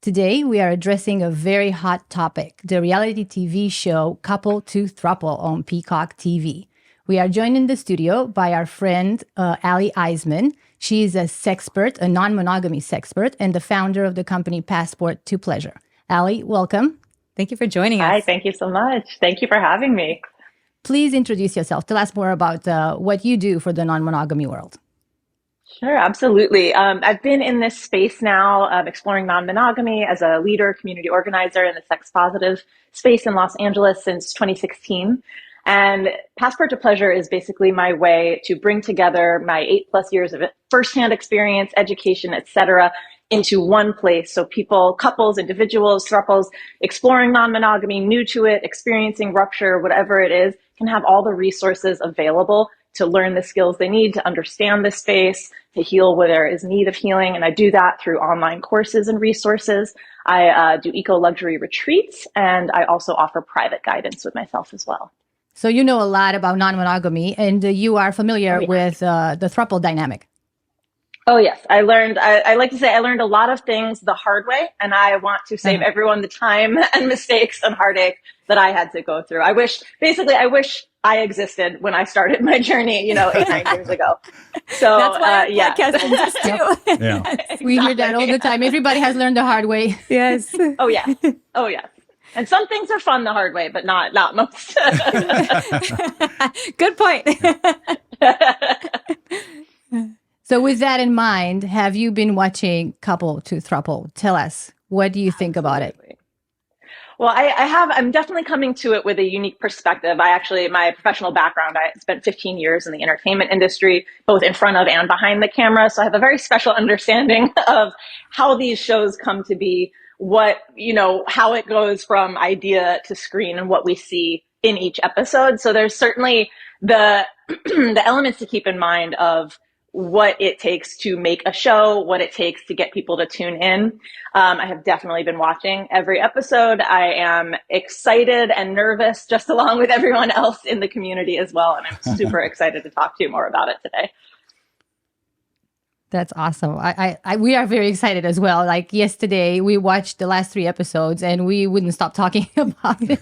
Today, we are addressing a very hot topic, the reality TV show Couple to Throuple on Peacock TV. We are joined in the studio by our friend, Ally Iseman. She is a sexpert, a non-monogamy sexpert, and the founder of the company Passport to Pleasure. Ally, welcome. Thank you for joining us. Hi, thank you so much. Thank you for having me. Please introduce yourself. Tell us more about what you do for the non-monogamy world. Sure, absolutely. I've been in this space now, exploring non-monogamy as a leader, community organizer in the sex positive space in Los Angeles since 2016. And Passport to Pleasure is basically my way to bring together my 8+ years of firsthand experience, education, etc., into one place. So people, couples, individuals, throuples, exploring non-monogamy, new to it, experiencing rupture, whatever it is, can have all the resources available to learn the skills they need to understand the space, to heal where there is need of healing. And I do that through online courses and resources. I do eco-luxury retreats, and I also offer private guidance with myself as well. So you know a lot about non-monogamy, and you are familiar with the throuple dynamic. Oh, yes. I like to say I learned a lot of things the hard way, and I want to save everyone the time and mistakes and heartache that I had to go through. I wish I existed when I started my journey, 8-9 years ago. So that's why our podcast exists too. Yeah. Exactly. We hear that all the time. Everybody has learned the hard way. Yes. Oh, yeah. Oh, yeah. And some things are fun the hard way, but not most. Good point. So with that in mind, have you been watching Couple to Throuple? Tell us, what do you think about it? Well, I'm definitely coming to it with a unique perspective. My professional background, I spent 15 years in the entertainment industry, both in front of and behind the camera. So I have a very special understanding of how these shows come to be, how it goes from idea to screen and what we see in each episode. So there's certainly the elements to keep in mind of what it takes to make a show, what it takes to get people to tune in. I have definitely been watching every episode. I am excited and nervous just along with everyone else in the community as well. And I'm super excited to talk to you more about it today. That's awesome. We are very excited as well. Like yesterday, we watched the last 3 episodes and we wouldn't stop talking about it.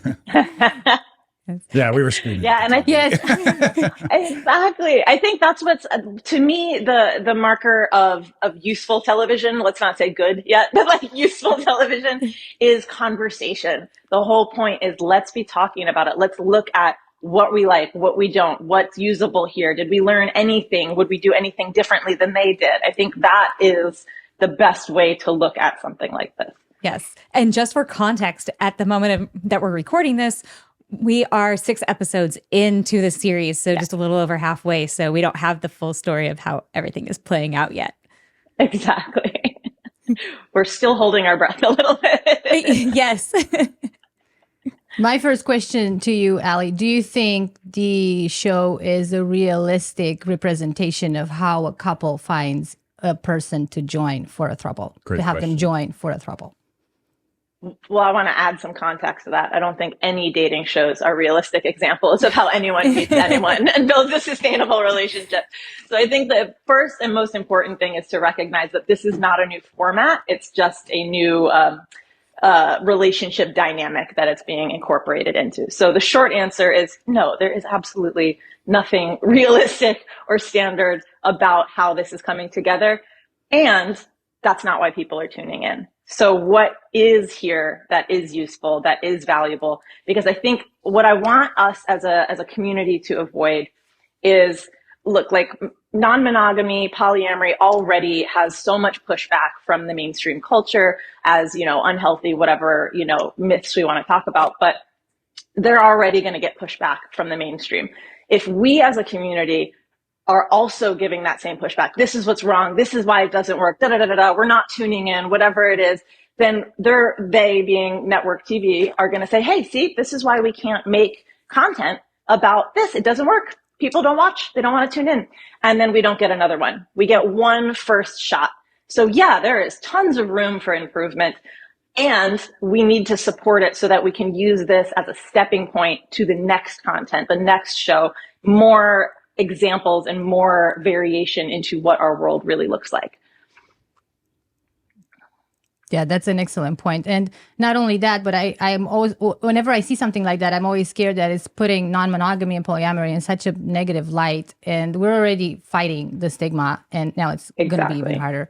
Yeah, we were screaming. Yeah, and exactly. I think that's what's to me the marker of useful television. Let's not say good yet, but like useful television is conversation. The whole point is let's be talking about it. Let's look at what we like, what we don't, what's usable here. Did we learn anything? Would we do anything differently than they did? I think that is the best way to look at something like this. Yes. And just for context, at the moment that we're recording this, we are 6 episodes into the series, so just a little over halfway. So we don't have the full story of how everything is playing out yet. Exactly. We're still holding our breath a little bit. Yes. My first question to you, Ally, do you think the show is a realistic representation of how a couple finds a person to join for a throuple, to have them join for a throuple? Well, I want to add some context to that. I don't think any dating shows are realistic examples of how anyone meets anyone and builds a sustainable relationship. So I think the first and most important thing is to recognize that this is not a new format. It's just a new relationship dynamic that it's being incorporated into. So the short answer is no, there is absolutely nothing realistic or standard about how this is coming together. And that's not why people are tuning in. So what is here that is useful, that is valuable? Because I think what I want us as a community to avoid is, look, like non-monogamy, polyamory already has so much pushback from the mainstream culture as, unhealthy, whatever, myths we want to talk about, but they're already going to get pushback from the mainstream. If we as a community are also giving that same pushback, this is what's wrong, this is why it doesn't work, we're not tuning in, whatever it is, then they being network TV are going to say, hey, see, this is why we can't make content about this. It doesn't work. People don't watch. They don't want to tune in. And then we don't get another one. We get one first shot. So yeah, there is tons of room for improvement. And we need to support it so that we can use this as a stepping point to the next content, the next show, more examples and more variation into what our world really looks like. Yeah, that's an excellent point. And not only that, but I'm always, whenever I see something like that, I'm always scared that it's putting non-monogamy and polyamory in such a negative light. And we're already fighting the stigma, and now it's going to be even harder.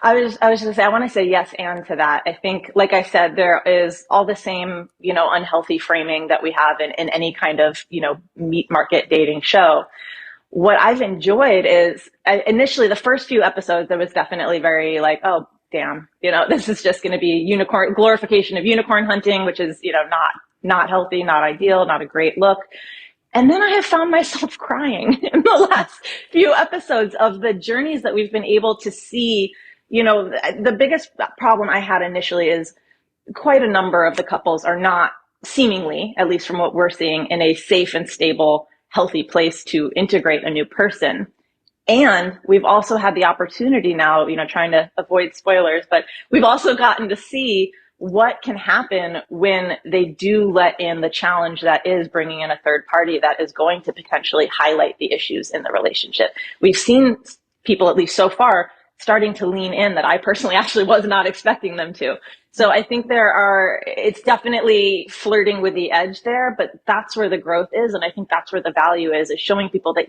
I was going to say, I want to say yes and to that. I think, like I said, there is all the same, unhealthy framing that we have in any kind of, meat market dating show. What I've enjoyed is initially the first few episodes, there was definitely very like, oh, damn, this is just going to be glorification of unicorn hunting, which is, not healthy, not ideal, not a great look. And then I have found myself crying in the last few episodes of the journeys that we've been able to see. The biggest problem I had initially is quite a number of the couples are not seemingly, at least from what we're seeing, in a safe and stable, healthy place to integrate a new person. And we've also had the opportunity now, trying to avoid spoilers, but we've also gotten to see what can happen when they do let in the challenge that is bringing in a third party that is going to potentially highlight the issues in the relationship. We've seen people, at least so far, starting to lean in that I personally actually was not expecting them to. So I think it's definitely flirting with the edge there, but that's where the growth is. And I think that's where the value is showing people that,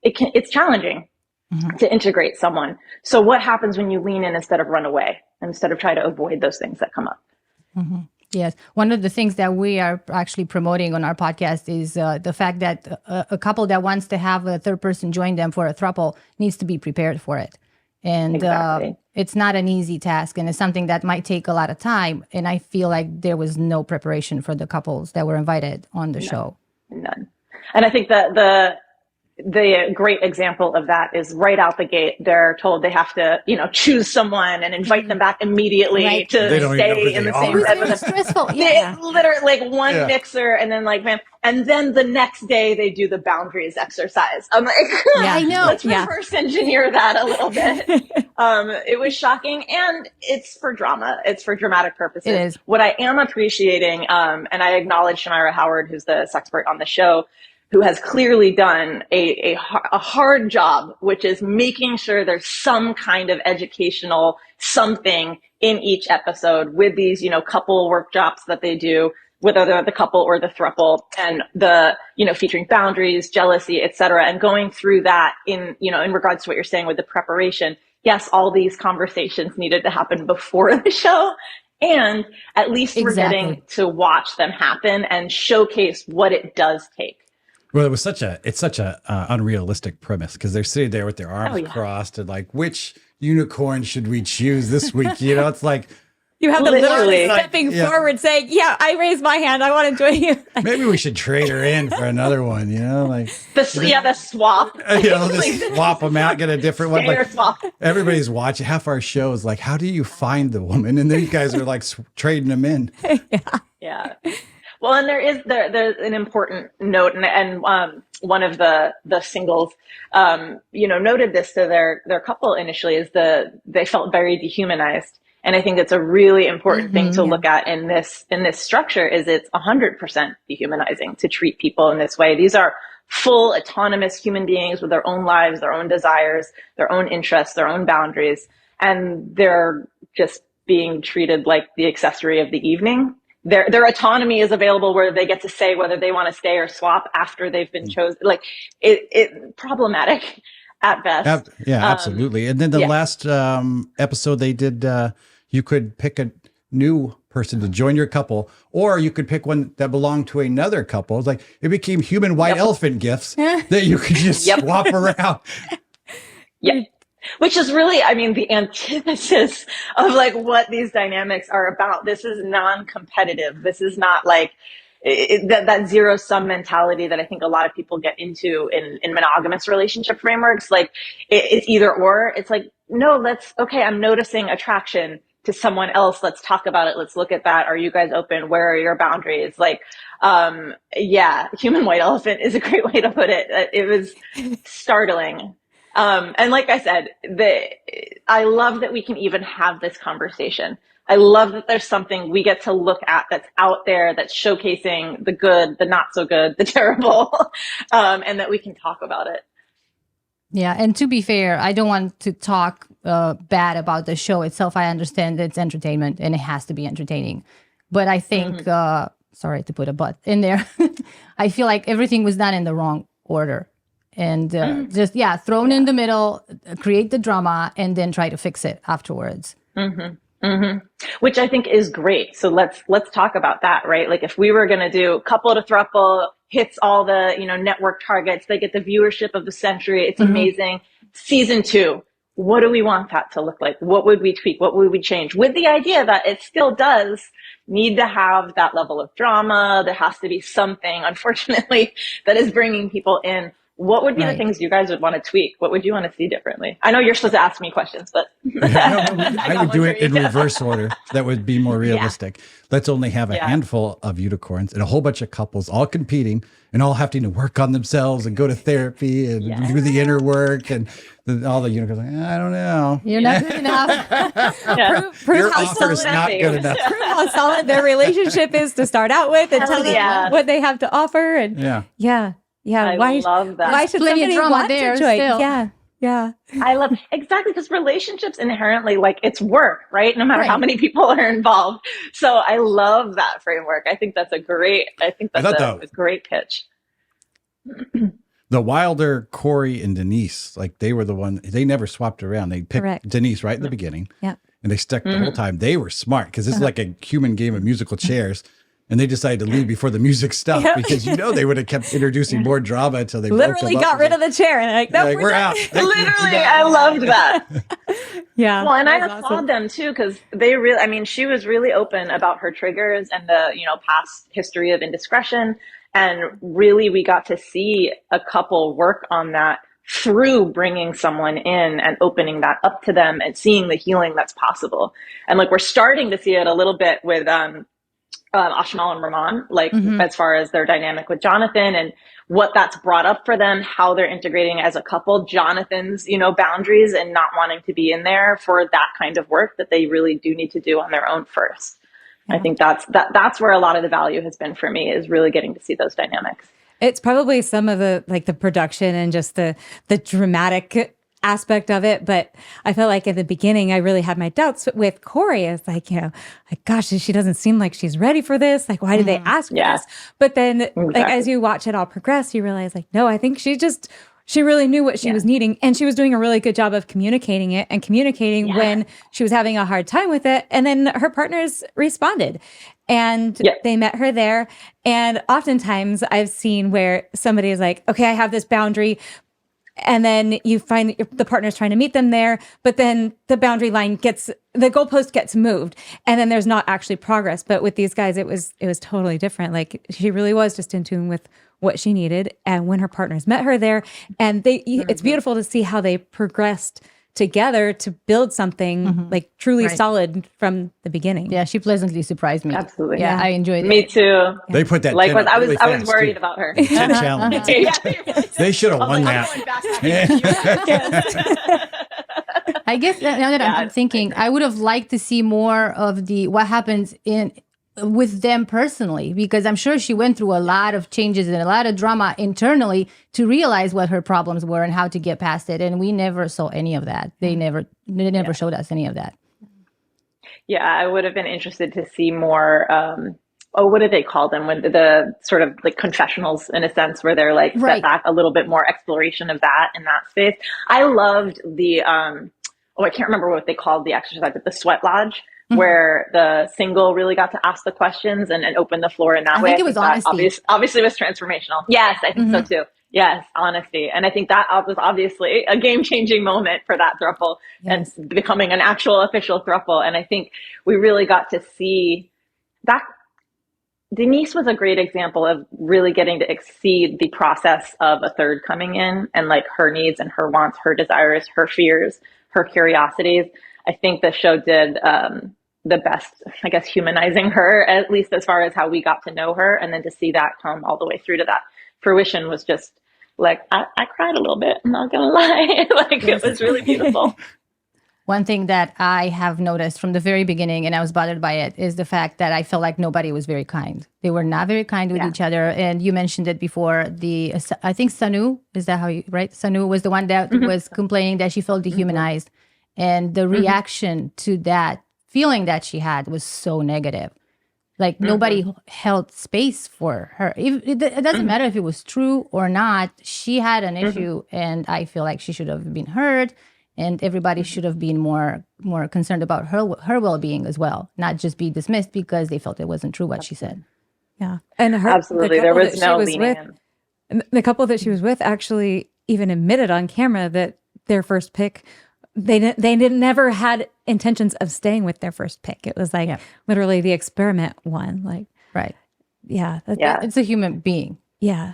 it's challenging to integrate someone. So what happens when you lean in instead of run away, instead of try to avoid those things that come up? Mm-hmm. Yes. One of the things that we are actually promoting on our podcast is the fact that a couple that wants to have a third person join them for a throuple needs to be prepared for it. And exactly. It's not an easy task, and it's something that might take a lot of time. And I feel like there was no preparation for the couples that were invited on the show. None. And I think that the great example of that is right out the gate. They're told they have to, choose someone and invite them back immediately to stay in the same bed with them. Stressful. Yeah. They literally like one mixer and then like, man, and then the next day they do the boundaries exercise. I'm like, I know. Let's reverse engineer that a little bit. It was shocking, and it's for drama. It's for dramatic purposes. It is. What I am appreciating, and I acknowledge Shanira Howard, who's the Sexpert on the show, who has clearly done a hard job, which is making sure there's some kind of educational something in each episode with these, couple workshops that they do, whether they're the couple or the throuple, and the, featuring boundaries, jealousy, et cetera, and going through that in regards to what you're saying with the preparation. Yes, all these conversations needed to happen before the show, and at least we're getting to watch them happen and showcase what it does take. Well, it's such a unrealistic premise, because they're sitting there with their arms crossed and like, which unicorn should we choose this week? It's like you have the literally stepping forward saying, "Yeah, I raised my hand. I want to join you." Maybe we should trade her in for another one. Like the swap. Just swap them out, get a different one. Like swap. Everybody's watching. Half our show is like, how do you find the woman? And these guys are like trading them in. Yeah. Well, and there's an important note, and one of the singles, noted this to their couple initially, is they felt very dehumanized, and I think that's a really important thing to look at in this structure. Is it's 100% dehumanizing to treat people in this way. These are full autonomous human beings with their own lives, their own desires, their own interests, their own boundaries, and they're just being treated like the accessory of the evening. Their autonomy is available where they get to say whether they want to stay or swap after they've been chosen. Like it problematic at best. Absolutely. And then the last episode they did, you could pick a new person to join your couple, or you could pick one that belonged to another couple. It's like it became human white elephant gifts that you could just swap around. Yep. Which is really, the antithesis of like what these dynamics are about. This is non-competitive. This is not like that zero sum mentality that I think a lot of people get into in monogamous relationship frameworks. Like it's either or. It's like, no, I'm noticing attraction to someone else. Let's talk about it. Let's look at that. Are you guys open? Where are your boundaries? Like, human white elephant is a great way to put it. It was startling. And like I said, I love that we can even have this conversation. I love that there's something we get to look at that's out there, that's showcasing the good, the not so good, the terrible, and that we can talk about it. Yeah, and to be fair, I don't want to talk bad about the show itself. I understand it's entertainment and it has to be entertaining. But I think, sorry to put a but in there, I feel like everything was done in the wrong order. And just, thrown in the middle, create the drama, and then try to fix it afterwards. Which I think is great. So let's talk about that, right? Like if we were going to do couple to throuple, hits all the, network targets, they get the viewership of the century. It's amazing. Season 2, what do we want that to look like? What would we tweak? What would we change? With the idea that it still does need to have that level of drama. There has to be something, unfortunately, that is bringing people in. What would be the things you guys would want to tweak? What would you want to see differently? I know you're supposed to ask me questions, but I would do it in reverse order. That would be more realistic. Let's only have a handful of unicorns and a whole bunch of couples all competing and all having to work on themselves and go to therapy and do the inner work. And all the unicorns are like, I don't know. You're not good enough. Your offer is not good enough. Prove how solid their relationship is to start out with and tell them what they have to offer. And I love that. Why should plenty of somebody drama want there to join? still. Yeah. I love exactly because relationships inherently it's work, right? No matter how many people are involved. So I love that framework. I think that's a great pitch. The Wilder, Corey, and Denyse, they were the one, they never swapped around. They picked Denyse right in the beginning. Yeah. And they stuck the whole time. They were smart because this is like a human game of musical chairs. And they decided to leave before the music stopped because they would have kept introducing more drama until they literally got rid of the chair and like, no, we're out. Literally, I loved that. Yeah. Well, and I applaud them too because they really, she was really open about her triggers and the, past history of indiscretion. And really, we got to see a couple work on that through bringing someone in and opening that up to them and seeing the healing that's possible. And we're starting to see it a little bit with, Ashmal and Rehman, as far as their dynamic with Jonathan and what that's brought up for them, how they're integrating as a couple, Jonathan's, boundaries and not wanting to be in there for that kind of work that they really do need to do on their own first. Yeah. I think that's where a lot of the value has been for me is really getting to see those dynamics. It's probably some of the the production and just the dramatic aspect of it. But I felt like at the beginning, I really had my doubts with Corey. It's gosh, she doesn't seem like she's ready for this. Why did they ask for this? But then as you watch it all progress, you realize no, I think she really knew what she was needing. And she was doing a really good job of communicating it and communicating when she was having a hard time with it. And then her partners responded and they met her there. And oftentimes I've seen where somebody is like, okay, I have this boundary. And then you find the partner's trying to meet them there, but then the boundary line the goalpost gets moved, and then there's not actually progress. But with these guys, it was totally different. She really was just in tune with what she needed. And when her partners met her there, and it's beautiful to see how they progressed together to build something truly solid from the beginning. Yeah, she pleasantly surprised me. Absolutely. Yeah, I enjoyed it. Me too. They put that likewise. I was fast, worried too. about her. 10 challenge. They should have won that. I guess now that I'm thinking, I would have liked to see more of what happens with them personally, because I'm sure she went through a lot of changes and a lot of drama internally to realize what her problems were and how to get past it. And we never saw any of that. They never showed us any of that. Yeah, I would have been interested to see more. What do they call them? When the sort of confessionals in a sense, where they're set back a little bit more exploration of that in that space. I loved the, I can't remember what they called the exercise, but the sweat lodge. Where the single really got to ask the questions and open the floor in that way. I think it was honesty. Obviously was transformational. Yes, I think so too. Yes, honesty. And I think that was obviously a game-changing moment for that throuple and becoming an actual official throuple. And I think we really got to see that. Denyse was a great example of really getting to exceed the process of a third coming in and her needs and her wants, her desires, her fears, her curiosities. I think the show did the best, I guess, humanizing her, at least as far as how we got to know her. And then to see that come all the way through to that fruition was just I cried a little bit. I'm not going to lie. It was really beautiful. One thing that I have noticed from the very beginning, and I was bothered by it, is the fact that I felt like nobody was very kind. They were not very kind with each other. And you mentioned it before. I think Sanu, is that how you, right? Sanu was the one that was complaining that she felt dehumanized. And the reaction to that feeling that she had was so negative. Like nobody held space for her. It doesn't matter if it was true or not. She had an issue, and I feel like she should have been heard. And everybody should have been more concerned about her well-being as well, not just be dismissed because they felt it wasn't true what she said. Yeah, and Absolutely, there was no leaning in. The couple that she was with actually even admitted on camera that their first pick, they never had intentions of staying with their first pick. It was like literally the experiment one. Like, right? Yeah, it's a human being. Yeah,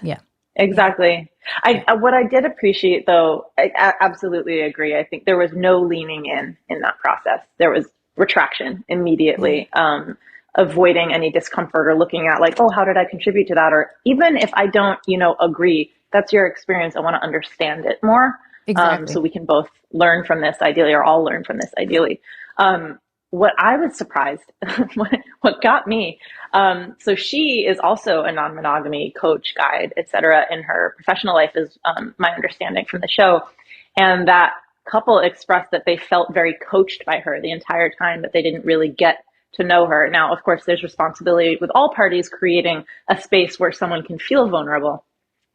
Exactly. What I did appreciate, though, I absolutely agree. I think there was no leaning in that process. There was retraction immediately, avoiding any discomfort or looking at like, oh, how did I contribute to that? Or even if I don't, agree, that's your experience. I want to understand it more. Exactly. So we can both learn from this ideally, or all learn from this ideally. What I was surprised, what got me, so she is also a non-monogamy coach, guide, etc. in her professional life, is my understanding from the show. And that couple expressed that they felt very coached by her the entire time, but they didn't really get to know her. Now, of course, there's responsibility with all parties creating a space where someone can feel vulnerable.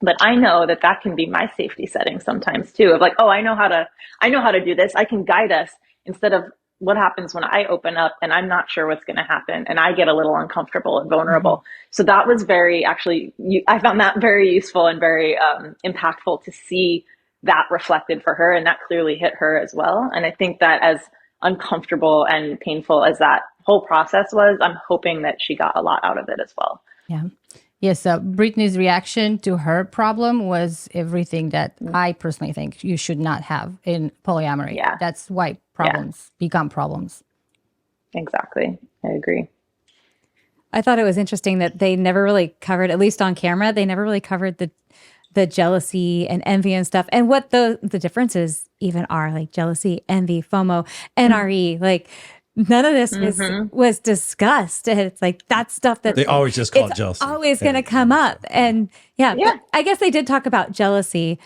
But I know that can be my safety setting sometimes too, of like, oh, I know how to do this. I can guide us, instead of what happens when I open up and I'm not sure what's going to happen and I get a little uncomfortable and vulnerable. So that was I found that very useful and very impactful to see that reflected for her. And that clearly hit her as well. And I think that as uncomfortable and painful as that whole process was, I'm hoping that she got a lot out of it as well. Yeah. Yes, Brittne's reaction to her problem was everything that I personally think you should not have in polyamory. Yeah. That's why problems become problems. Exactly. I agree. I thought it was interesting that they never really covered, at least on camera, they never really covered the jealousy and envy and stuff, and what the differences even are, like jealousy, envy, FOMO, NRE, like none of this was discussed. And it's like that stuff that they always just call it jealousy. Always going to come up. And but I guess they did talk about jealousy.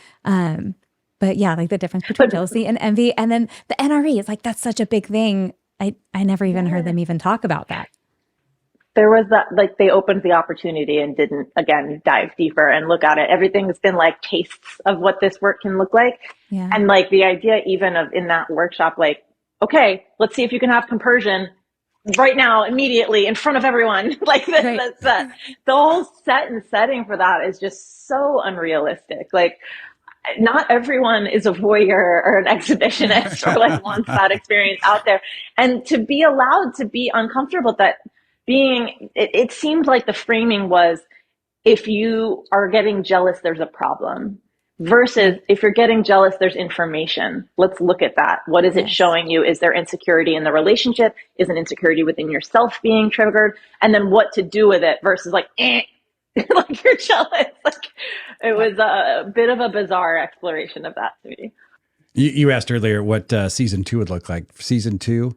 But yeah, like the difference between jealousy and envy, and then the NRE is like, that's such a big thing. I never even heard them even talk about that. There was that, like, they opened the opportunity and didn't, again, dive deeper and look at it. Everything's been like tastes of what this work can look like. Yeah. And like the idea even of in that workshop, like, okay, let's see if you can have compersion right now, immediately, in front of everyone. Like the whole set and setting for that is just so unrealistic. Like, not everyone is a voyeur or an exhibitionist or like wants that experience out there. And to be allowed to be uncomfortable, it seemed like the framing was, if you are getting jealous, there's a problem. Versus if you're getting jealous, there's information. Let's look at that. What is it showing you? Is there insecurity in the relationship? Is an insecurity within yourself being triggered? And then what to do with it versus like, like you're jealous. Like, it was a bit of a bizarre exploration of that to me. You asked earlier what season 2 would look like. For season 2,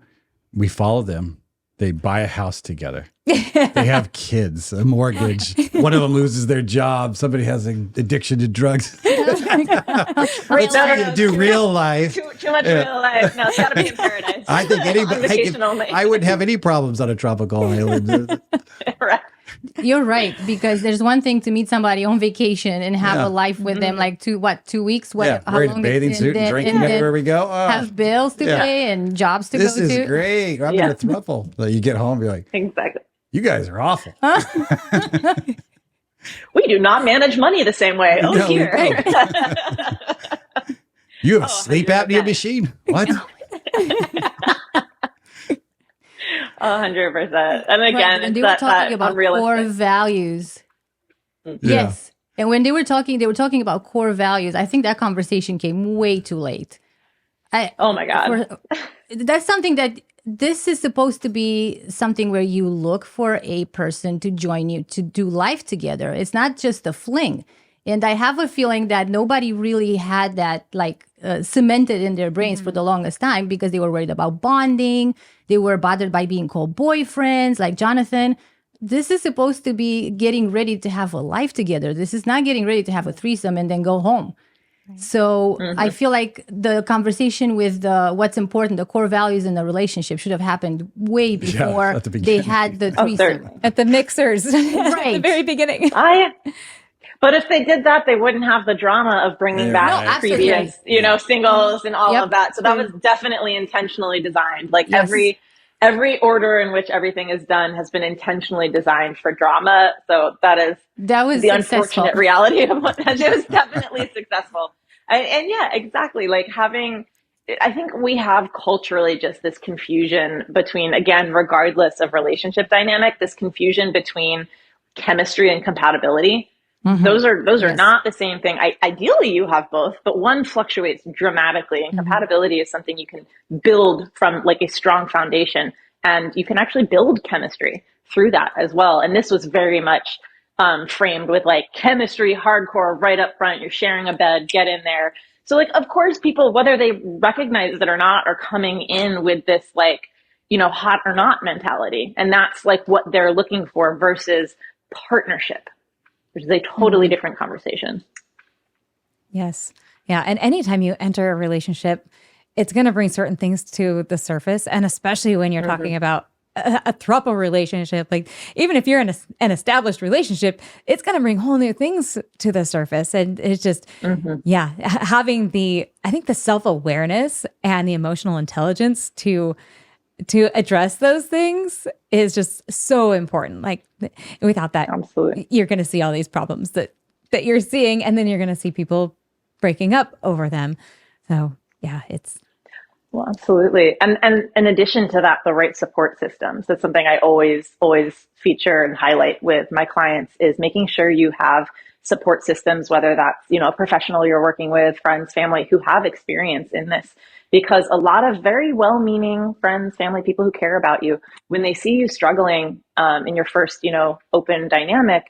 we follow them. They buy a house together. They have kids, a mortgage. One of them loses their job. Somebody has an addiction to drugs. Let's do real life. Too much real life. No, it's got to be in paradise. I think anybody. I wouldn't have any problems on a tropical island. Right. You're right, because there's one thing to meet somebody on vacation and have a life with them, like 2 weeks? How wearing long a bathing suit and drinking everywhere we go. Have bills to pay and jobs to go to. This is great. I'm in a throuple. So you get home and be like, exactly. You guys are awful. We do not manage money the same way. Oh, No, we here. You have a sleep apnea machine? What? 100%. And again, and they were talking about core values. Yes. And when they were talking about core values. I think that conversation came way too late. Oh my God. That's something that this is supposed to be something where you look for a person to join you to do life together. It's not just a fling. And I have a feeling that nobody really had that cemented in their brains for the longest time because they were worried about bonding. They were bothered by being called boyfriends, like Jonathan. This is supposed to be getting ready to have a life together. This is not getting ready to have a threesome and then go home. So I feel like the conversation with what's important, the core values in the relationship should have happened way before they had the threesome. At the mixers, at the very beginning. But if they did that, they wouldn't have the drama of bringing back previous, singles and all of that. So that was definitely intentionally designed. Like every order in which everything is done has been intentionally designed for drama. So that was the unfortunate reality of what it was definitely successful. And yeah, exactly. Like I think we have culturally just this confusion between, again, regardless of relationship dynamic, this confusion between chemistry and compatibility. Those are not the same thing. Ideally, you have both, but one fluctuates dramatically, and compatibility is something you can build from like a strong foundation, and you can actually build chemistry through that as well. And this was very much framed with like chemistry, hardcore, right up front. You're sharing a bed, get in there. So like, of course, people, whether they recognize it or not, are coming in with this like, hot or not mentality, and that's like what they're looking for versus partnership, which is a totally different conversation. Yes. Yeah. And anytime you enter a relationship, it's going to bring certain things to the surface. And especially when you're talking about a throuple relationship, like even if you're in an established relationship, it's going to bring whole new things to the surface. And it's just, having the self-awareness and the emotional intelligence to address those things is just so important. Like without that, absolutely, you're going to see all these problems that you're seeing, and then you're going to see people breaking up over them. So yeah, well, absolutely. And in addition to that, the right support systems. That's something I always feature and highlight with my clients, is making sure you have support systems, whether that's, a professional you're working with, friends, family who have experience in this. Because a lot of very well-meaning friends, family, people who care about you, when they see you struggling in your first, open dynamic,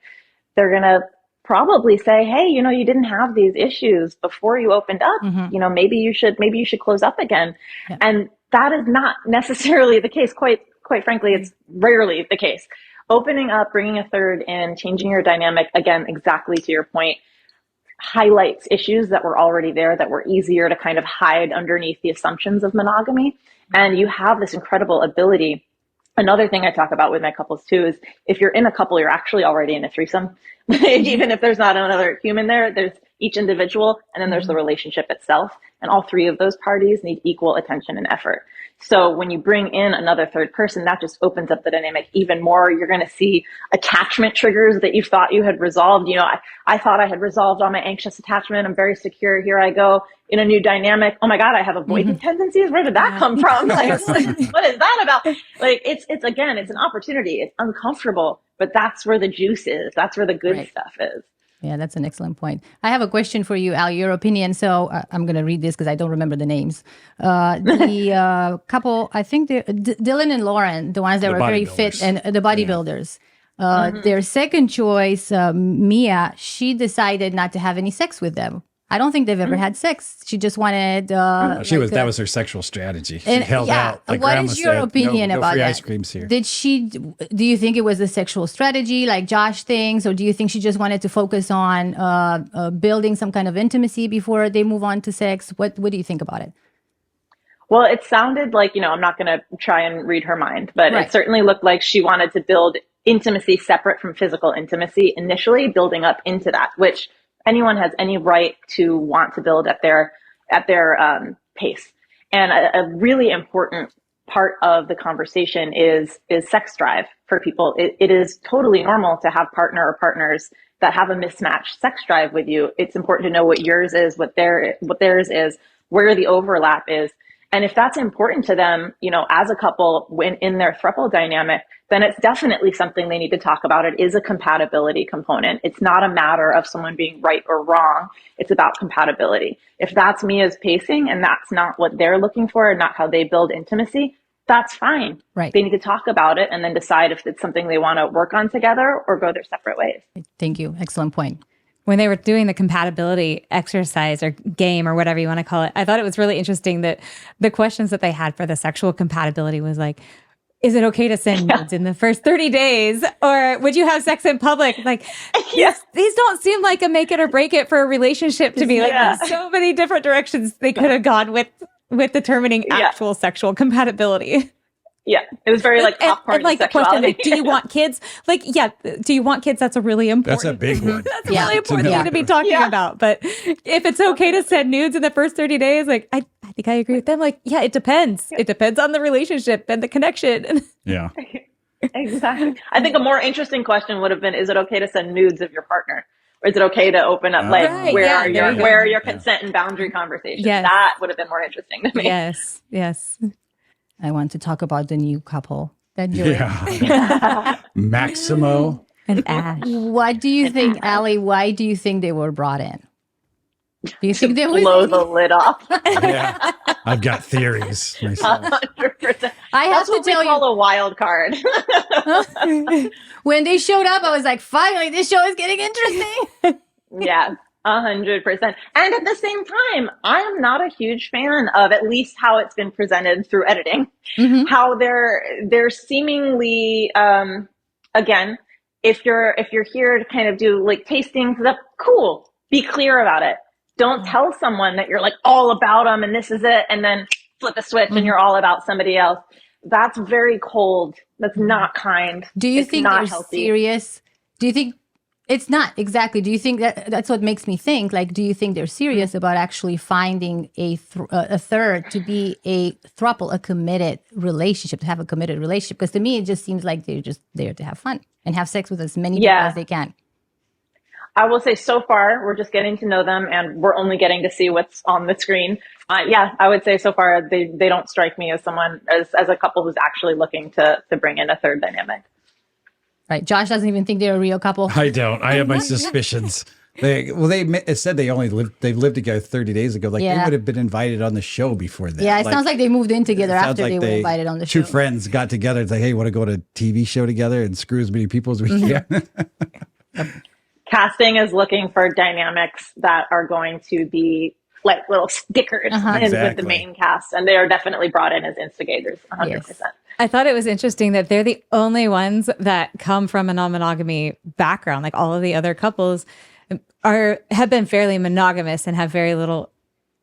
they're going to probably say, hey, you didn't have these issues before you opened up. Maybe you should close up again. Yeah. And that is not necessarily the case. Quite frankly, it's rarely the case. Opening up, bringing a third in, changing your dynamic, again, exactly to your point, highlights issues that were already there, that were easier to kind of hide underneath the assumptions of monogamy. And you have this incredible ability. Another thing I talk about with my couples too is if you're in a couple, you're actually already in a threesome. Even if there's not another human there, there's each individual, and then there's the relationship itself. And all three of those parties need equal attention and effort. So when you bring in another third person, that just opens up the dynamic even more. You're going to see attachment triggers that you thought you had resolved. I thought I had resolved all my anxious attachment. I'm very secure. Here I go in a new dynamic. Oh my God, I have avoidant tendencies. Where did that come from? Like, what is that about? Like, it's again, it's an opportunity. It's uncomfortable, but that's where the juice is. That's where the good stuff is. Yeah, that's an excellent point. I have a question for you, Al, your opinion. So I'm going to read this because I don't remember the names. The couple, I think Dylan and Lauren, the ones that were very fit, and the bodybuilders. Their second choice, Mia, she decided not to have any sex with them. I don't think they've ever had sex. She just wanted. That was her sexual strategy. She held out. Like what is your opinion about free that? Ice creams here. Do you think it was a sexual strategy like Josh thinks, or do you think she just wanted to focus on building some kind of intimacy before they move on to sex? What do you think about it? Well, it sounded like, I'm not going to try and read her mind, but it certainly looked like she wanted to build intimacy separate from physical intimacy initially, building up into that, which anyone has any right to want to build at their pace. And a really important part of the conversation is sex drive for people. It is totally normal to have partner or partners that have a mismatched sex drive with you. It's important to know what yours is, what theirs is, where the overlap is. And if that's important to them, as a couple, when in their throuple dynamic, then it's definitely something they need to talk about. It is a compatibility component. It's not a matter of someone being right or wrong. It's about compatibility. If that's Mia's pacing and that's not what they're looking for and not how they build intimacy, that's fine. Right. They need to talk about it and then decide if it's something they want to work on together or go their separate ways. Thank you. Excellent point. when they were doing the compatibility exercise or game or whatever you want to call it, I thought it was really interesting that the questions that they had for the sexual compatibility was like, is it okay to send nudes in the first 30 days? Or would you have sex in public? Like, these don't seem like a make it or break it for a relationship to me. Like, there's so many different directions they could have gone with determining actual sexual compatibility. Yeah, it was very like popcorn and like the question, like, do you want kids? Like, do you want kids? That's a really important. That's a big one. That's a really important thing to be talking about. But if it's okay to send nudes in the first 30 days, like, I think I agree with them. Like, it depends. It depends on the relationship and the connection. Yeah, exactly. I think a more interesting question would have been: is it okay to send nudes of your partner? Or is it okay to open up where are your consent and boundary conversations? Yes. That would have been more interesting to me. Yes. I want to talk about the new couple that joined. Maximo and Ash. What do you think, Ally? Why do you think they were brought in? Do you think they would blow the lid off? Yeah, I've got theories myself. 100%. I have to tell you, a wild card. when they showed up, I was like, finally, this show is getting interesting. Yeah. 100%. And at the same time, I am not a huge fan of at least how it's been presented through editing. How they're seemingly, again, if you're here to kind of do like tastings, that's cool. Be clear about it. Don't tell someone that you're like all about them and this is it, and then flip a switch and you're all about somebody else. That's very cold. That's not kind. Do you think they're healthy. serious? Do you think it's not exactly? Do you think that's what makes me think? Like, do you think they're serious about actually finding a third to be a throuple, a committed relationship, to have a committed relationship? Because to me, it just seems like they're just there to have fun and have sex with as many people as they can. I will say so far, we're just getting to know them and we're only getting to see what's on the screen. I would say so far, they don't strike me as someone, as a couple who's actually looking to bring in a third dynamic. Right. Josh doesn't even think they're a real couple. I don't. I have my suspicions. It said they lived together 30 days ago. Like they would have been invited on the show before that. Yeah, it sounds like they moved in together after they were invited on the show. Two friends got together. It's like, hey, want to go to a TV show together and screw as many people as we can? Casting is looking for dynamics that are going to be like little stickers with the main cast. And they are definitely brought in as instigators, 100%. Yes. I thought it was interesting that they're the only ones that come from a non-monogamy background. Like all of the other couples have been fairly monogamous and have very little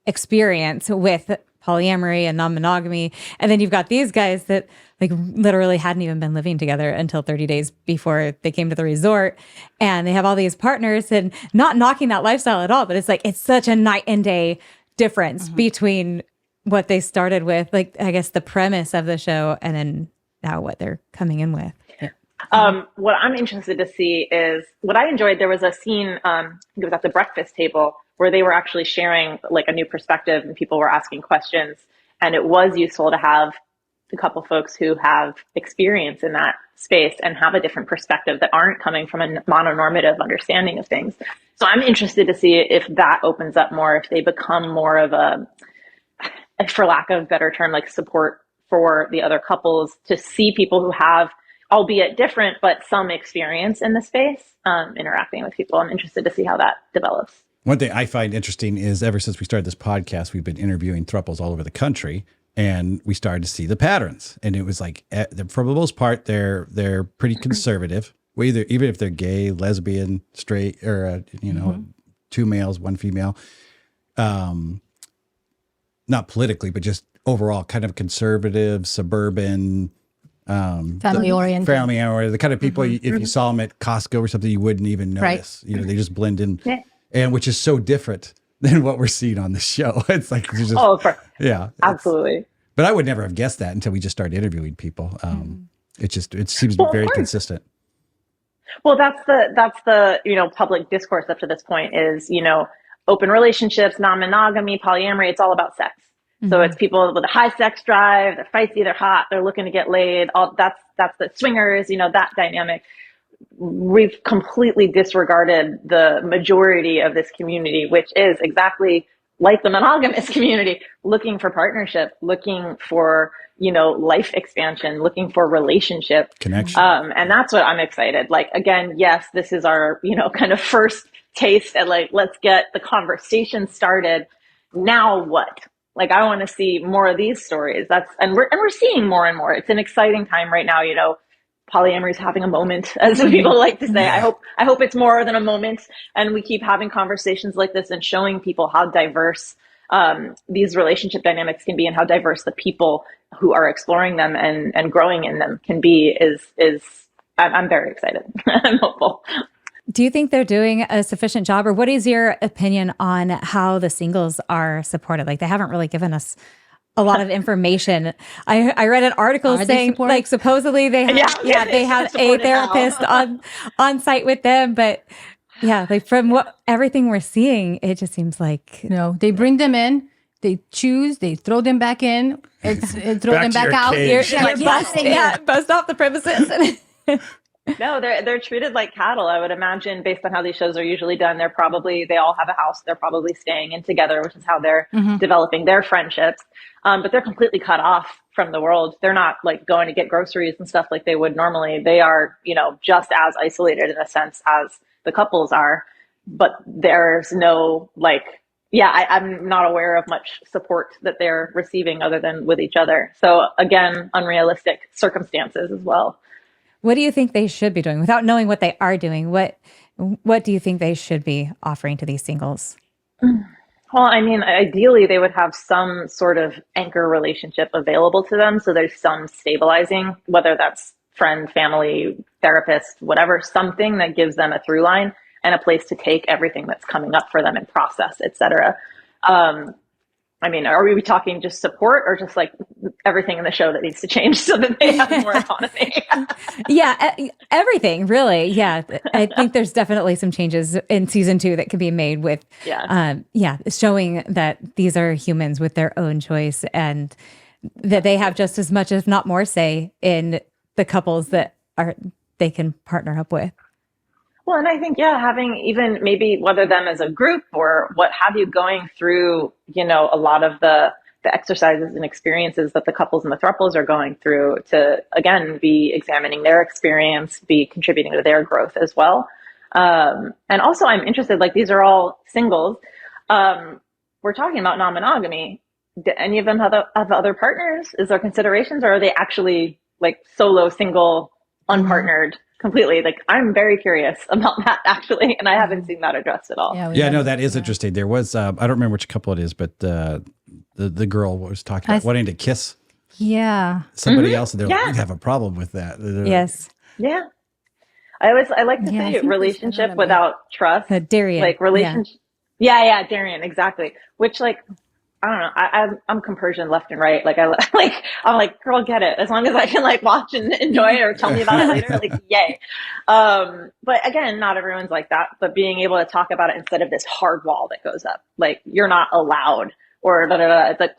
experience with polyamory and non-monogamy. And then you've got these guys that like literally hadn't even been living together until 30 days before they came to the resort. And they have all these partners, and not knocking that lifestyle at all, but it's like, it's such a night and day difference between what they started with, like, I guess the premise of the show, and then now what they're coming in with. What I'm interested to see is what I enjoyed. There was a scene, it was at the breakfast table, where they were actually sharing like a new perspective and people were asking questions. And it was useful to have a couple folks who have experience in that space and have a different perspective that aren't coming from a mononormative understanding of things. So I'm interested to see if that opens up more, if they become more of a, for lack of a better term, like support for the other couples, to see people who have, albeit different, but some experience in the space, interacting with people. I'm interested to see how that develops. One thing I find interesting is ever since we started this podcast, we've been interviewing throuples all over the country, and we started to see the patterns. And it was like, for the most part, they're pretty conservative. Even if they're gay, lesbian, straight, or two males, one female. Not politically, but just overall kind of conservative, suburban, family oriented, the kind of people, if you saw them at Costco or something, you wouldn't even notice. Right. They just blend in, and which is so different than what we're seeing on the show. It's like, absolutely. But I would never have guessed that until we just started interviewing people. It seems to be very consistent. Well, that's the public discourse up to this point is, open relationships, non-monogamy, polyamory. It's all about sex. So it's people with a high sex drive, they're feisty, they're hot, they're looking to get laid. That's the swingers, that dynamic. We've completely disregarded the majority of this community, which is exactly like the monogamous community, looking for partnership, looking for, life expansion, looking for relationship connection. And that's what I'm excited. Like, again, yes, this is our, kind of first taste and like, let's get the conversation started. Now what? Like, I want to see more of these stories. And we're seeing more and more. It's an exciting time right now. You know, polyamory is having a moment, as people like to say. I hope it's more than a moment. And we keep having conversations like this and showing people how diverse these relationship dynamics can be, and how diverse the people who are exploring them and growing in them can be. I'm very excited. I'm hopeful. Do you think they're doing a sufficient job, or what is your opinion on how the singles are supported? Like, they haven't really given us a lot of information. I read an article saying, like, supposedly they have, they have a therapist on site with them, but yeah, like from everything we're seeing, it just seems like they bring them in, they choose, they throw them back in, throw them back out. Bust off the premises. No, they're treated like cattle. I would imagine, based on how these shows are usually done, they all have a house. They're probably staying in together, which is how they're developing their friendships. But they're completely cut off from the world. They're not like going to get groceries and stuff like they would normally. They are, just as isolated in a sense as the couples are. But there's no I'm not aware of much support that they're receiving other than with each other. So again, unrealistic circumstances as well. What do you think they should be doing without knowing what they are doing? What do you think they should be offering to these singles? Well, I mean, ideally they would have some sort of anchor relationship available to them. So there's some stabilizing, whether that's friend, family, therapist, whatever, something that gives them a through line and a place to take everything that's coming up for them and process, et cetera. I mean, are we talking just support, or just like everything in the show that needs to change so that they have more autonomy? Yeah, everything, really. Yeah, I think there's definitely some changes in season 2 that could be made with, showing that these are humans with their own choice, and that they have just as much, if not more, say in the couples that they can partner up with. Well, and I think, having even maybe whether them as a group or what have you, going through, a lot of the exercises and experiences that the couples and the thruples are going through to, again, be examining their experience, be contributing to their growth as well. And also I'm interested, like, these are all singles. We're talking about non-monogamy. Do any of them have other partners? Is there considerations, or are they actually like solo, single, unpartnered? Completely. Like, I'm very curious about that, actually, and I haven't seen that addressed at all. No, that is interesting. There was I don't remember which couple it is, but the girl was talking about wanting to kiss somebody else, and they're like, we'd have a problem with that. Yes. Yeah. I like to say relationship without trust. Darian. Like relationship. Yeah, Darian, exactly. Which, like, I don't know. I'm compersion left and right. Like, I'm like, girl, get it. As long as I can like watch and enjoy it or tell me about it later, like, yay. But again, not everyone's like that. But being able to talk about it instead of this hard wall that goes up, like, you're not allowed, or da da da. It's like,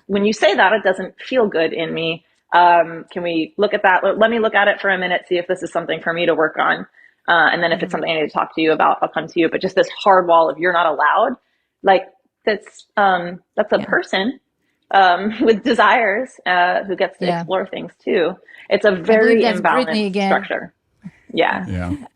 when you say that, it doesn't feel good in me. Can we look at that? Let me look at it for a minute, see if this is something for me to work on. And then if it's something I need to talk to you about, I'll come to you. But just this hard wall of you're not allowed, like, that's a person with desires who gets to explore things too. It's a very imbalanced structure. Yeah.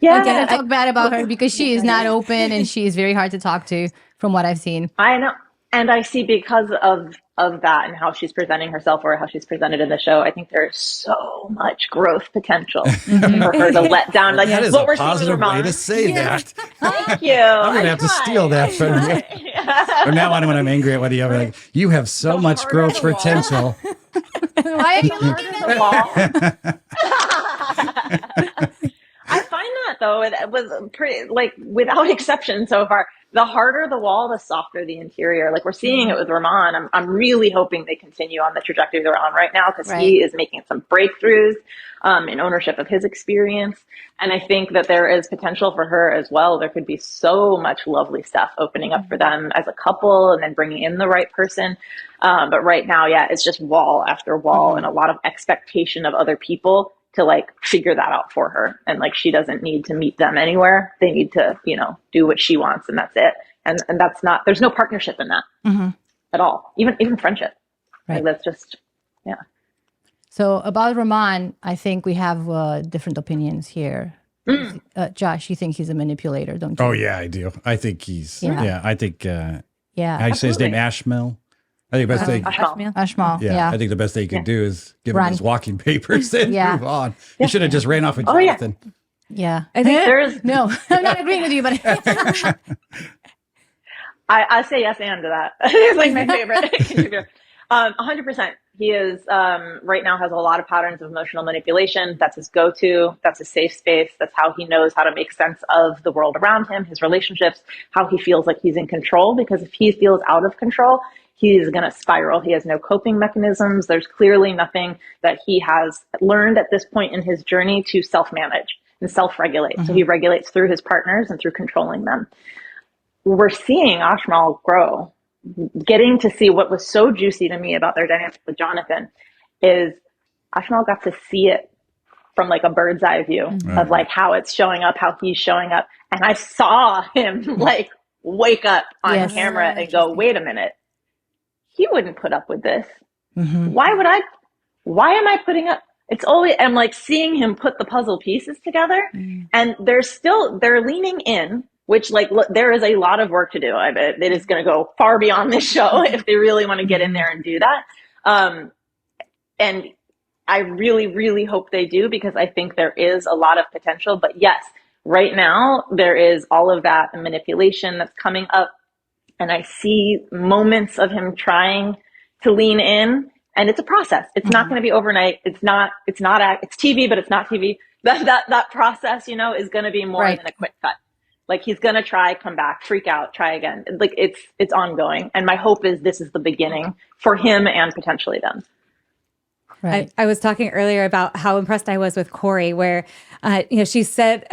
I can't talk bad about her because she is not open and she is very hard to talk to, from what I've seen. I know. And I see, because of that and how she's presenting herself, or how she's presented in the show, I think there's so much growth potential for her to let down. Like, that is what a we're positive way to say that. Thank you. I'm going to have to steal that from you. From now on, when I'm angry at one of you, I'm like, you have so much growth potential. Why are you looking at the wall? I find that, though, it was pretty, like, without exception so far, the harder the wall, the softer the interior. Like, we're seeing it with Rehman. I'm really hoping they continue on the trajectory they're on right now, because he is making some breakthroughs in ownership of his experience. And I think that there is potential for her as well. There could be so much lovely stuff opening up for them as a couple, and then bringing in the right person. But right now, it's just wall after wall and a lot of expectation of other people to like figure that out for her. And like, she doesn't need to meet them anywhere. They need to, do what she wants, and that's it. And that's not, there's no partnership in that at all. Even friendship. Like, that's just, So about Rehman, I think we have different opinions here. Josh, you think he's a manipulator, don't you? Oh yeah, I do. I think he's. Yeah. Yeah, I think. Yeah. How do you say his name? Ashmal. I think the best thing. Ashmal. Yeah, I think the best thing you could do is give him his walking papers and Yeah. move on. You should have just ran off with Oh, yeah. Jonathan. Yeah. I think there's. No, I'm not agreeing with you, but I say yes and to that. It's like my favorite contributor. 100%. He is right now has a lot of patterns of emotional manipulation. That's his go-to. That's his safe space. That's how he knows how to make sense of the world around him, his relationships, how he feels like he's in control. Because if he feels out of control, he's going to spiral. He has no coping mechanisms. There's clearly nothing that he has learned at this point in his journey to self-manage and self-regulate. So he regulates through his partners and through controlling them. We're seeing Ashmal grow. Getting to see what was so juicy to me about their dynamic with Jonathan is Ashmal got to see it from like a bird's eye view of like how it's showing up, how he's showing up. And I saw him like wake up on camera and go, wait a minute, he wouldn't put up with this. Why am I putting up? It's always, I'm like seeing him put the puzzle pieces together and they're leaning in. Which, like, look, there is a lot of work to do. I bet it is going to go far beyond this show if they really want to get in there and do that. And I really, really hope they do because I think there is a lot of potential. But yes, right now there is all of that manipulation that's coming up. And I see moments of him trying to lean in. And it's a process. It's not going to be overnight. It's TV, but it's not TV. That process, you know, is going to be more than a quick cut. Like he's going to try, come back, freak out, try again. Like it's ongoing. And my hope is this is the beginning for him and potentially them. right. I was talking earlier about how impressed I was with Corey, where, she said,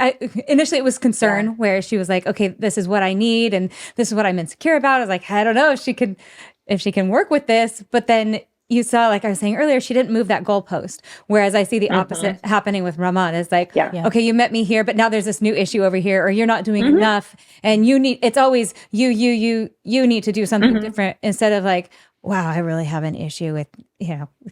initially it was concern where she was like, okay, this is what I need. And this is what I'm insecure about. I was like, I don't know if she can work with this. But then you saw, like I was saying earlier, she didn't move that goalpost. Whereas I see the opposite happening with Rehman. It's like, okay, you met me here, but now there's this new issue over here, or you're not doing enough. And it's always you need to do something different instead of like, wow, I really have an issue with,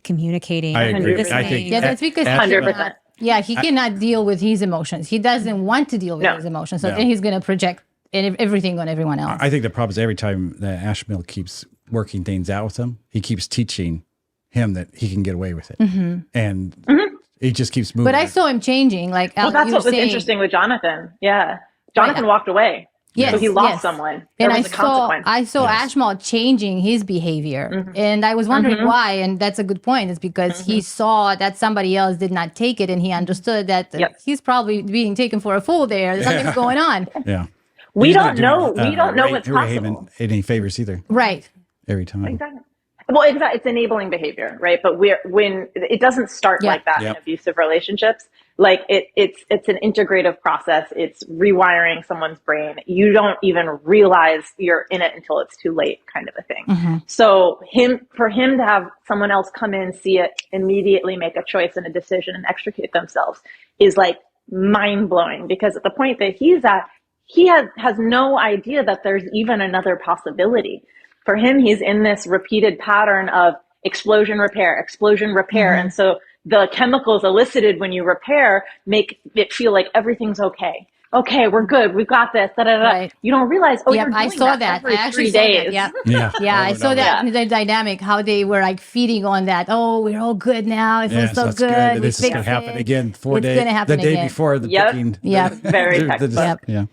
communicating. I agree. listening. I think That's because 100%. he cannot deal with his emotions. He doesn't want to deal with his emotions. So then he's going to project everything on everyone else. I think the problem is every time that Ashmal keeps working things out with him, he keeps teaching him that he can get away with it. And he just keeps moving. But I saw him changing. Like, Well, that's what was interesting with Jonathan. Yeah. Jonathan walked away. Yes, so he lost someone. There was a consequence. I saw Ashmal changing his behavior. And I was wondering why. And that's a good point. It's because he saw that somebody else did not take it. And he understood that he's probably being taken for a fool there. Something's going on. Yeah. We don't know. We don't know what's possible. Any favors either. Right. Every time. Exactly. Well, exactly. It's enabling behavior, right? But when it doesn't start like that in abusive relationships, like it's an integrative process. It's rewiring someone's brain. You don't even realize you're in it until it's too late, kind of a thing. So for him to have someone else come in, see it, immediately make a choice and a decision and extricate themselves is like mind blowing, because at the point that he's at, he has no idea that there's even another possibility. For him, he's in this repeated pattern of explosion, repair. And so the chemicals elicited when you repair make it feel like everything's okay. Okay, we're good. We've got this. Right. You don't realize, you're doing I saw that. Every I actually 3 days. saw that. Yeah. I saw that the dynamic, how they were like feeding on that. Oh, we're all good now. It feels so good. This is going to happen again 4 days. It's going to happen the again. day before the picking. Very textbook. Yeah.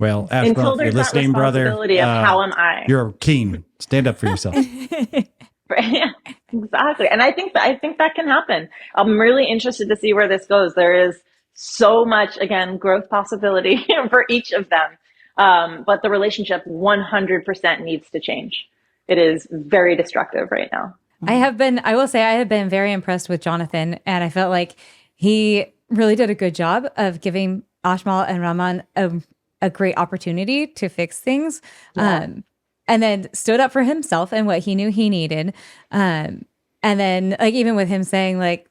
Well, Until Ashmal, there's you're that listening, brother. responsibility of how am I? You're keen. Stand up for yourself. Yeah, exactly. And I think that can happen. I'm really interested to see where this goes. There is so much, again, growth possibility for each of them. But the relationship 100% needs to change. It is very destructive right now. I will say I have been very impressed with Jonathan, and I felt like he really did a good job of giving Ashmal and Rehman a great opportunity to fix things. And then stood up for himself and what he knew he needed. And then like, even with him saying like,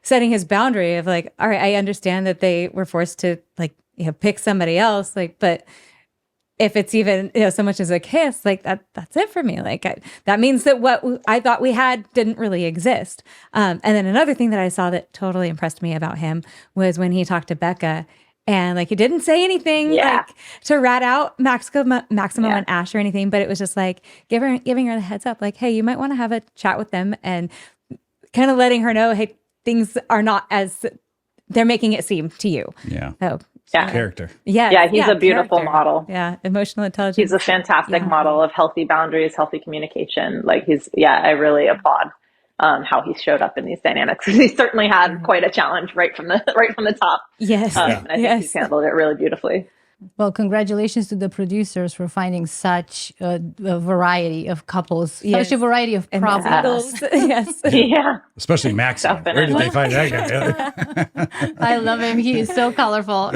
setting his boundary of like, all right, I understand that they were forced to like, pick somebody else. Like, but if it's even, so much as a kiss, like that's it for me. Like that means that what I thought we had didn't really exist. And then another thing that I saw that totally impressed me about him was when he talked to Becca And like, it didn't say anything like to rat out Maximo and Ash or anything, but it was just like giving her the heads up, like, hey, you might want to have a chat with them, and kind of letting her know, hey, things are not as they're making it seem to you. Yeah. So Character. Yeah, he's a beautiful character. model. Yeah, emotional intelligence. He's a fantastic model of healthy boundaries, healthy communication. Like I really applaud how he showed up in these dynamics. He certainly had quite a challenge right from the top. Yes. And I think he's handled it really beautifully. Well, congratulations to the producers for finding such a variety of couples, such a variety of problems. Yes. Yeah. Especially Maximo. Where did they find that guy? I love him. He is so colorful.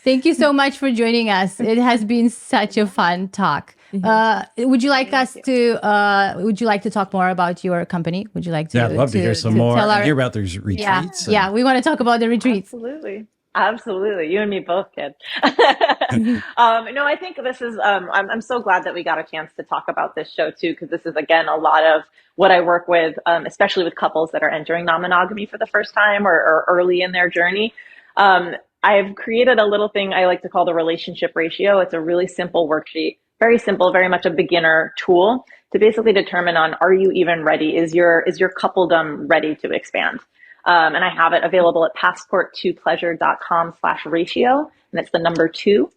Thank you so much for joining us. It has been such a fun talk. Would you like to talk more about your company? Would you like to? Yeah, I'd love to hear some more. Hear about these retreats. Yeah, we want to talk about the retreats. Absolutely. You and me both, kid. No, I think this is, I'm so glad that we got a chance to talk about this show too, because this is, again, a lot of what I work with, especially with couples that are entering non-monogamy for the first time or early in their journey. I've created a little thing I like to call the relationship ratio. It's a really simple worksheet, very simple, very much a beginner tool to basically determine are you even ready? Is your coupledom ready to expand? And I have it available at passport2pleasure.com/ratio. And it's the number 2.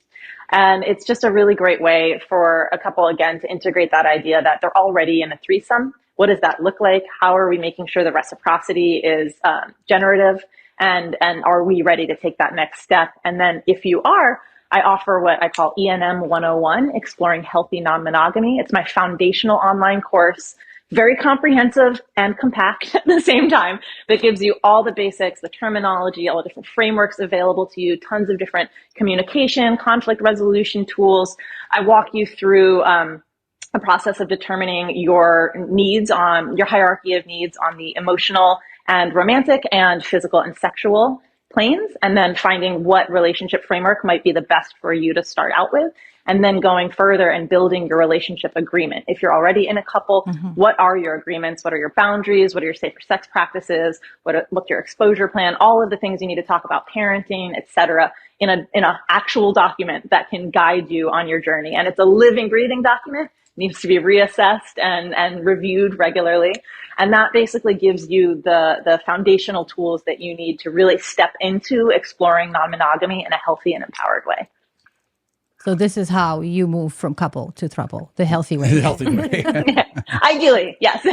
And it's just a really great way for a couple, again, to integrate that idea that they're already in a threesome. What does that look like? How are we making sure the reciprocity is generative? And are we ready to take that next step? And then if you are, I offer what I call ENM 101, Exploring Healthy Non-Monogamy. It's my foundational online course, very comprehensive and compact at the same time, that gives you all the basics, the terminology, all the different frameworks available to you, tons of different communication, conflict resolution tools. I walk you through a process of determining your needs on your hierarchy of needs on the emotional and romantic and physical and sexual planes, and then finding what relationship framework might be the best for you to start out with, and then going further and building your relationship agreement. If you're already in a couple, what are your agreements? What are your boundaries? What are your safer sex practices? What's your exposure plan? All of the things you need to talk about, parenting, etc., in a actual document that can guide you on your journey. And it's a living, breathing document. It needs to be reassessed and reviewed regularly. And that basically gives you the foundational tools that you need to really step into exploring non-monogamy in a healthy and empowered way. So this is how you move from couple to throuple, the healthy way. The healthy way. Ideally, yes.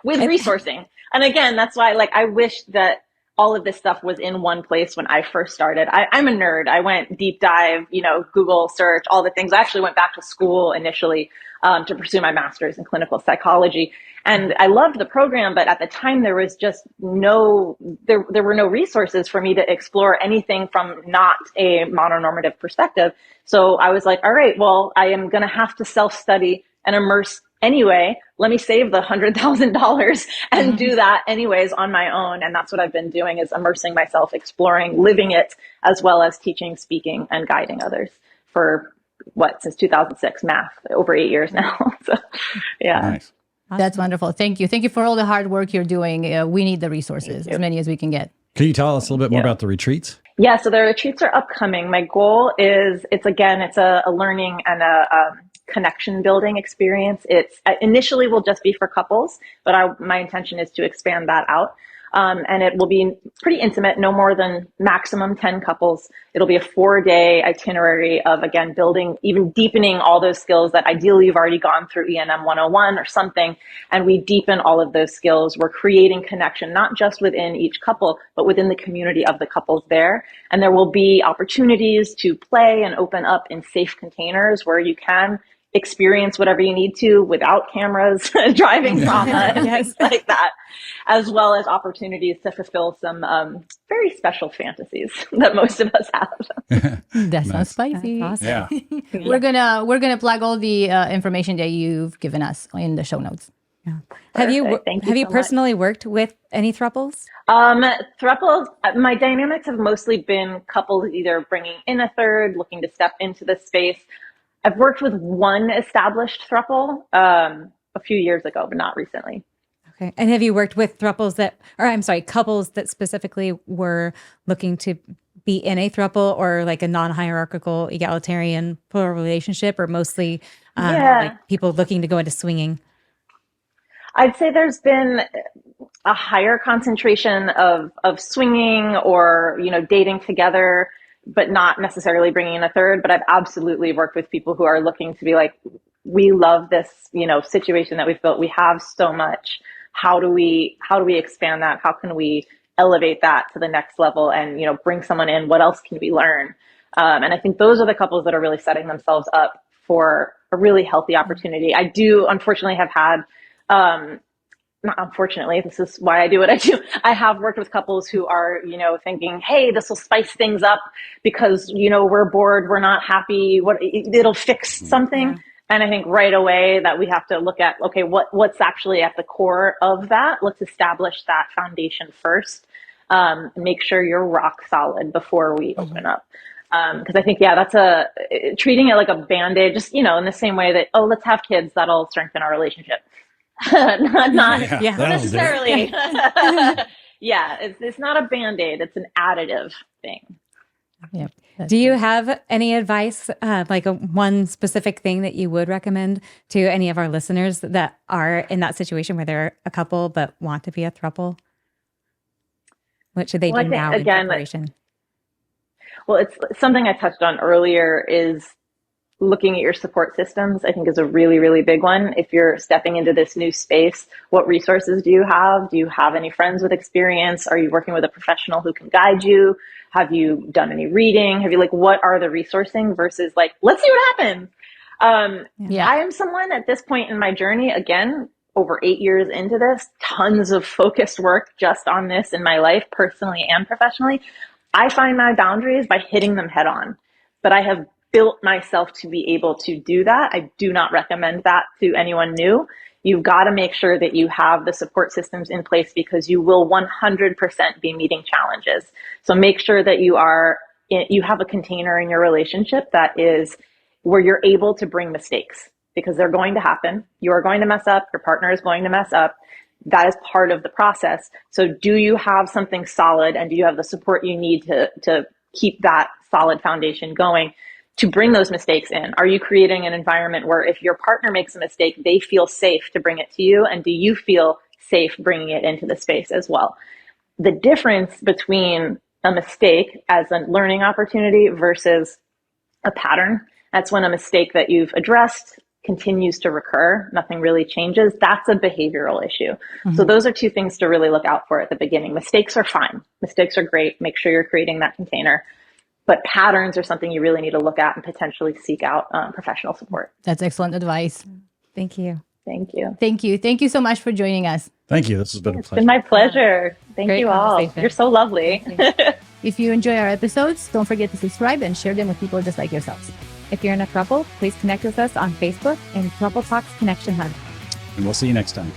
With resourcing. And again, that's why I wish that all of this stuff was in one place when I first started. I'm a nerd. I went deep dive, Google search, all the things. I actually went back to school initially to pursue my master's in clinical psychology. And I loved the program, but at the time there was just there were no resources for me to explore anything from not a mononormative perspective. So I was like, all right, well, I am going to have to self-study and immerse anyway. Let me save the $100,000 and do that anyways on my own. And that's what I've been doing, is immersing myself, exploring, living it, as well as teaching, speaking, and guiding others for since 2006, math, over 8 years now. So, yeah. Nice. Awesome. That's wonderful. Thank you. Thank you for all the hard work you're doing. We need the resources, as many as we can get. Can you tell us a little bit more about the retreats? Yeah, so the retreats are upcoming. My goal is, it's a learning and a connection building experience. It's initially will just be for couples, but my intention is to expand that out. And it will be pretty intimate, no more than maximum 10 couples. It'll be a 4-day itinerary of, again, building, even deepening all those skills that ideally you've already gone through ENM 101 or something. And we deepen all of those skills. We're creating connection, not just within each couple, but within the community of the couples there. And there will be opportunities to play and open up in safe containers where you can experience whatever you need to without cameras, driving trauma, and things like that, as well as opportunities to fulfill some very special fantasies that most of us have. That sounds spicy. That's awesome. Yeah. We're gonna plug all the information that you've given us in the show notes. Yeah. Have you personally worked with any throuples? Throuples, my dynamics have mostly been couples either bringing in a third, looking to step into the space. I've worked with one established throuple a few years ago, but not recently. Okay. And have you worked with couples that specifically were looking to be in a throuple or like a non-hierarchical egalitarian plural relationship, or mostly like people looking to go into swinging? I'd say there's been a higher concentration of swinging or, dating together, but not necessarily bringing in a third. But I've absolutely worked with people who are looking to be like, we love this, situation that we've built. We have so much. How do we expand that? How can we elevate that to the next level and, bring someone in? What else can we learn? And I think those are the couples that are really setting themselves up for a really healthy opportunity. I do unfortunately have had, not unfortunately, this is why I do what I do. I have worked with couples who are, thinking, hey, this will spice things up because, we're bored, we're not happy, it'll fix something. Yeah. And I think right away that we have to look at, okay, what's actually at the core of that? Let's establish that foundation first. Make sure you're rock solid before we open up. Because I think, that's treating it like a Band-Aid, just, in the same way that, let's have kids, that'll strengthen our relationship. not necessarily. It's not a Band-Aid. It's an additive thing. Yep. Do you have any advice, like one specific thing that you would recommend to any of our listeners that are in that situation where they're a couple but want to be a throuple? What should they do now in preparation? Well, it's something I touched on earlier is looking at your support systems, I think, is a really, really big one. If you're stepping into this new space, what resources do you have? Do you have any friends with experience? Are you working with a professional who can guide you? Have you done any reading? Have you what are the resourcing versus let's see what happens? I am someone at this point in my journey, again, over 8 years into this, tons of focused work just on this in my life, personally and professionally. I find my boundaries by hitting them head on, but I have built myself to be able to do that. I do not recommend that to anyone new. You've got to make sure that you have the support systems in place because you will 100% be meeting challenges. So make sure that you have a container in your relationship that is where you're able to bring mistakes because they're going to happen. You are going to mess up. Your partner is going to mess up. That is part of the process. So do you have something solid and do you have the support you need to keep that solid foundation going? To bring those mistakes in? Are you creating an environment where if your partner makes a mistake, they feel safe to bring it to you? And do you feel safe bringing it into the space as well? The difference between a mistake as a learning opportunity versus a pattern, that's when a mistake that you've addressed continues to recur, nothing really changes. That's a behavioral issue. Mm-hmm. So those are two things to really look out for at the beginning. Mistakes are fine. Mistakes are great. Make sure you're creating that container. But patterns are something you really need to look at and potentially seek out professional support. That's excellent advice. Thank you. Thank you. Thank you. Thank you so much for joining us. Thank you. This has been a pleasure. It's been my pleasure. Thank Great you all. You're so lovely. If you enjoy our episodes, don't forget to subscribe and share them with people just like yourselves. If you're in a throuple, please connect with us on Facebook and Throuple Talks Connection Hub. And we'll see you next time.